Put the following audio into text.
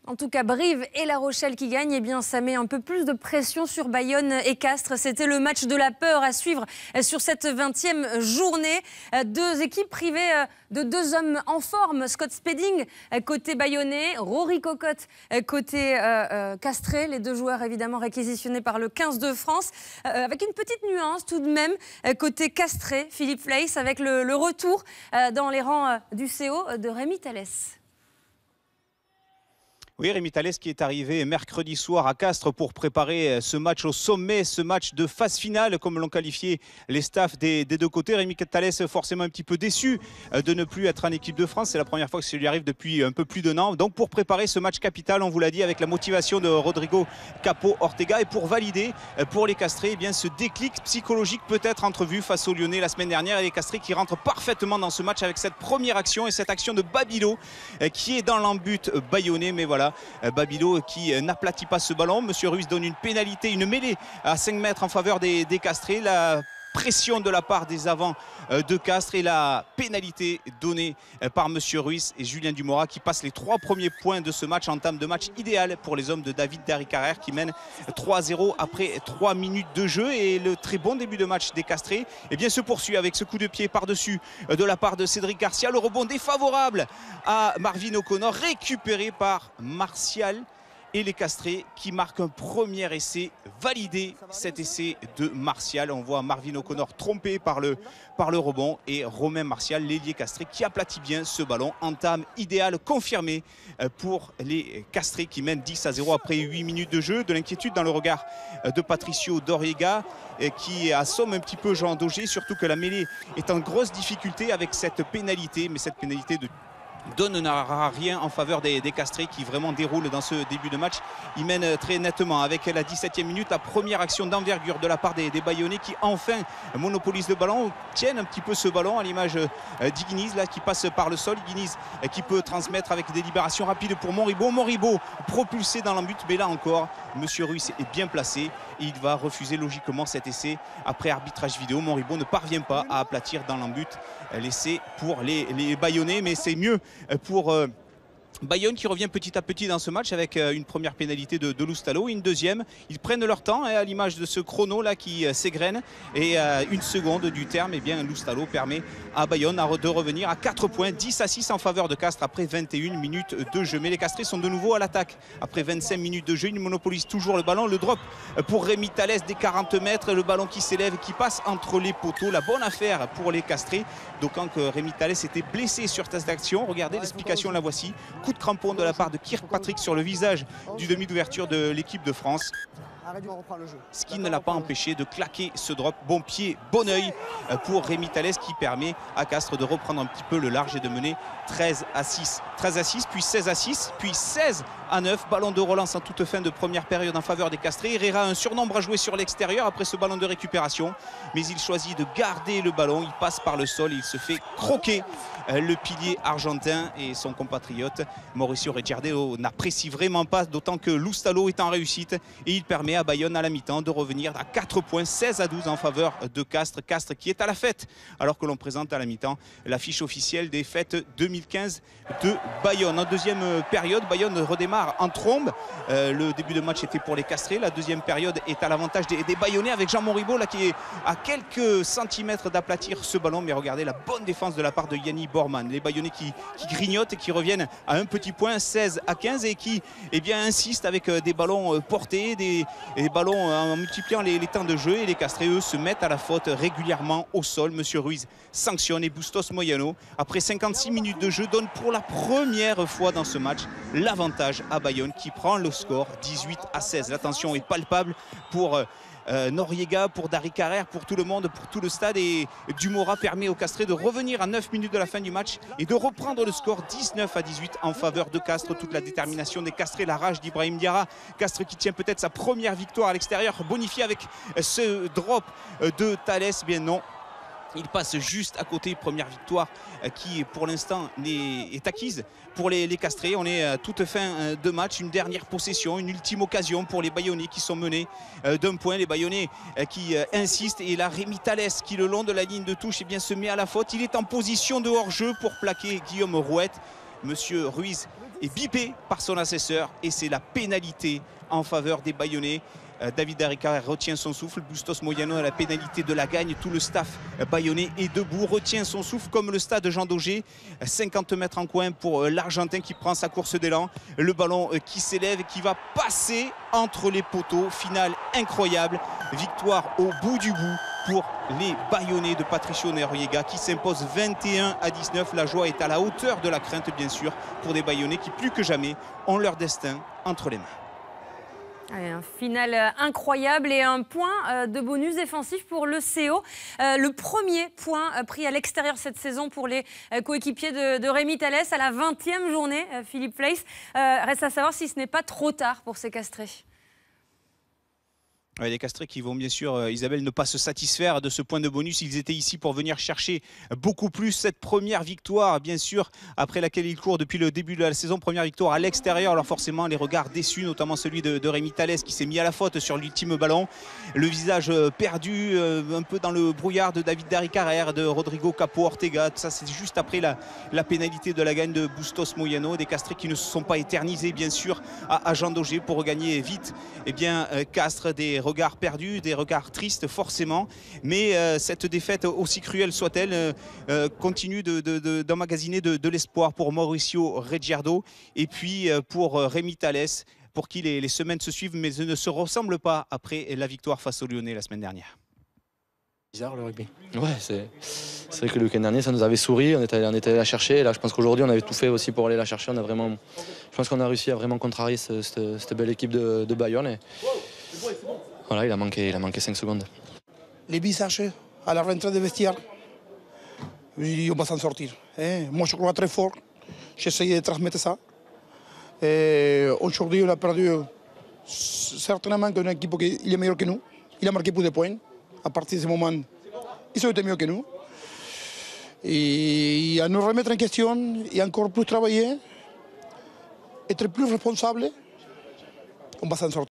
En tout cas, Brive et La Rochelle qui gagnent, eh bien, ça met un peu plus de pression sur Bayonne et Castres. C'était le match de la peur à suivre sur cette 20e journée. Deux équipes privées de deux hommes en forme. Scott Spedding côté bayonnais, Rory Cocotte côté castré. Les deux joueurs évidemment réquisitionnés par le 15 de France. Avec une petite nuance tout de même côté castré, Philippe Fleiss avec le retour dans les rangs du CO de Rémi Thalès. Oui, Rémi Thalès qui est arrivé mercredi soir à Castres pour préparer ce match au sommet, ce match de phase finale, comme l'ont qualifié les staffs des deux côtés. Rémi Thalès forcément un petit peu déçu de ne plus être en équipe de France. C'est la première fois que ça lui arrive depuis un peu plus d'un an. Donc pour préparer ce match capital, on vous l'a dit, avec la motivation de Rodrigo Capo Ortega et pour valider pour les Castrés, eh bien, ce déclic psychologique peut-être entrevu face aux Lyonnais la semaine dernière, et les Castrés qui rentrent parfaitement dans ce match avec cette première action et cette action de Babilo qui est dans l'embut bayonnais. Mais voilà, Babilo qui n'aplatit pas ce ballon. Monsieur Ruiz donne une pénalité, une mêlée à 5 mètres en faveur des Castrés. La pression de la part des avants de Castres et la pénalité donnée par Monsieur Ruiz et Julien Dumora qui passe les 3 premiers points de ce match. Entame de match idéal pour les hommes de David Darricarère qui mène 3-0 après 3 minutes de jeu, et le très bon début de match des Castrés se poursuit avec ce coup de pied par-dessus de la part de Cédric Garcia. Le rebond défavorable à Marvin O'Connor, récupéré par Martial, et les Castrés qui marquent un premier essai validé. Cet essai de Martial, on voit Marvin O'Connor trompé par le rebond, et Romain Martial, l'ailier castré, qui aplatit bien ce ballon. Entame idéale confirmée pour les Castrés qui mènent 10-0 après 8 minutes de jeu. De l'inquiétude dans le regard de Patricio Doriega qui assomme un petit peu Jean Daugé, surtout que la mêlée est en grosse difficulté avec cette pénalité, mais cette pénalité donnera rien en faveur des Castrés qui vraiment déroulent dans ce début de match. Ils mènent très nettement avec la 17e minute, la première action d'envergure de la part des Bayonnais qui enfin monopolisent le ballon, tiennent un petit peu ce ballon à l'image d'Iguiniz là qui passe par le sol. Iguiniz qui peut transmettre avec des libérations rapides pour Moribo. Moribo propulsé dans l'embut, mais là encore Monsieur Ruiz est bien placé et il va refuser logiquement cet essai après arbitrage vidéo. Moribo ne parvient pas à aplatir dans l'embut l'essai pour les Bayonnais, mais c'est mieux pour Bayonne qui revient petit à petit dans ce match avec une première pénalité de Loustalo, une deuxième. Ils prennent leur temps à l'image de ce chrono là qui s'égrène, et une seconde du terme, Loustalo permet à Bayonne de revenir à 4 points, 10-6 en faveur de Castres après 21 minutes de jeu. Mais les Castrés sont de nouveau à l'attaque après 25 minutes de jeu. Ils monopolisent toujours le ballon. Le drop pour Rémi Thalès des 40 mètres, le ballon qui s'élève, qui passe entre les poteaux. La bonne affaire pour les Castrés, d'autant que Rémi Thalès était blessé sur cette action. Regardez l'explication, la voici. Coup de crampon de la part de Kirkpatrick sur le visage du demi d'ouverture de l'équipe de France, ce qui ne l'a pas empêché de claquer ce drop. Bon pied, bon oeil pour Rémi Thalès qui permet à Castres de reprendre un petit peu le large et de mener 13-6. 13-6, puis 16-6, puis 16-9. Ballon de relance en toute fin de première période en faveur des Castrés. Herrera a un surnombre à jouer sur l'extérieur après ce ballon de récupération, mais il choisit de garder le ballon. Il passe par le sol, il se fait croquer le pilier argentin, et son compatriote Mauricio Ricciardo n'apprécie vraiment pas, d'autant que Loustalo est en réussite, et il permet à Bayonne à la mi-temps de revenir à 4 points, 16-12 en faveur de Castres. Castres qui est à la fête, alors que l'on présente à la mi-temps l'affiche officielle des fêtes 2015 de Bayonne. En deuxième période, Bayonne redémarre en trombe. Le début de match était pour les Castrés. La deuxième période est à l'avantage des Bayonnais, avec Jean Moribo là, qui est à quelques centimètres d'aplatir ce ballon. Mais regardez la bonne défense de la part de Yanni Borman. Les Bayonnais qui grignotent et qui reviennent à un petit point, 16-15, et qui insistent avec des ballons portés, des ballons en multipliant les temps de jeu. Et les Castrés, eux, se mettent à la faute régulièrement au sol. Monsieur Ruiz sanctionne, et Bustos Moyano, après 56 minutes de jeu, donne pour la première fois dans ce match l'avantage à Bayonne, qui prend le score 18-16. La tension est palpable pour Noriega, pour Darricarère, pour tout le monde, pour tout le stade, et Dumora permet aux Castrés de revenir à 9 minutes de la fin du match et de reprendre le score 19-18 en faveur de Castres. Toute la détermination des Castrés, la rage d'Ibrahim Diarra. Castres qui tient peut-être sa première victoire à l'extérieur, bonifié avec ce drop de Thalès. Bien non, il passe juste à côté. Première victoire qui pour l'instant est acquise pour les Castrés. On est à toute fin de match, une dernière possession, une ultime occasion pour les Bayonnais qui sont menés d'un point. Les Bayonnais qui insistent, et là Rémi Thalès qui le long de la ligne de touche se met à la faute. Il est en position de hors-jeu pour plaquer Guillaume Rouette. Monsieur Ruiz est bipé par son assesseur et c'est la pénalité en faveur des Bayonnais. David Darrica retient son souffle, Bustos Moyano à la pénalité de la gagne, tout le staff bayonnais est debout, retient son souffle comme le stade Jean Daugé, 50 mètres en coin pour l'Argentin qui prend sa course d'élan, le ballon qui s'élève et qui va passer entre les poteaux, finale incroyable, victoire au bout du bout pour les Bayonnais de Patricio Noriega qui s'impose 21-19, la joie est à la hauteur de la crainte bien sûr pour des Bayonnais qui plus que jamais ont leur destin entre les mains. Un final incroyable et un point de bonus défensif pour le CO. Le premier point pris à l'extérieur cette saison pour les coéquipiers de Rémi Thalès à la 20e journée, Philippe Fleiss. Reste à savoir si ce n'est pas trop tard pour ces castrés. Les castrés qui vont bien sûr, Isabelle, ne pas se satisfaire de ce point de bonus. Ils étaient ici pour venir chercher beaucoup plus. Cette première victoire, bien sûr, après laquelle ils courent depuis le début de la saison. Première victoire à l'extérieur. Alors forcément, les regards déçus, notamment celui de Rémi Thalès qui s'est mis à la faute sur l'ultime ballon. Le visage perdu, un peu dans le brouillard de David Darrica, de Rodrigo Capo Ortega. Tout ça, c'est juste après la pénalité de la gagne de Bustos Moyano. Des castrés qui ne se sont pas éternisés, bien sûr, à Jean Daugé pour regagner vite. Eh bien, Castres, des regards perdus, des regards tristes forcément, mais cette défaite, aussi cruelle soit-elle, continue d'emmagasiner de l'espoir pour Mauricio Reggiardo et puis pour Rémi Thalès, pour qui les semaines se suivent mais ne se ressemblent pas après la victoire face aux Lyonnais la semaine dernière. Bizarre le rugby. Ouais, c'est vrai que le week-end dernier ça nous avait souri, on était allé la chercher. Et là je pense qu'aujourd'hui on avait tout fait aussi pour aller la chercher. Je pense qu'on a réussi à vraiment contrarier cette belle équipe de Bayonne. Et voilà, il a manqué 5 secondes. Les visages à la rentrée des vestiaires, on va s'en sortir. Moi je crois très fort, j'essaie de transmettre ça. Aujourd'hui on a perdu certainement une équipe qui est meilleure que nous. Il a marqué plus de points. À partir de ce moment, ils ont été mieux que nous. Et à nous remettre en question et encore plus travailler, être plus responsable, on va s'en sortir.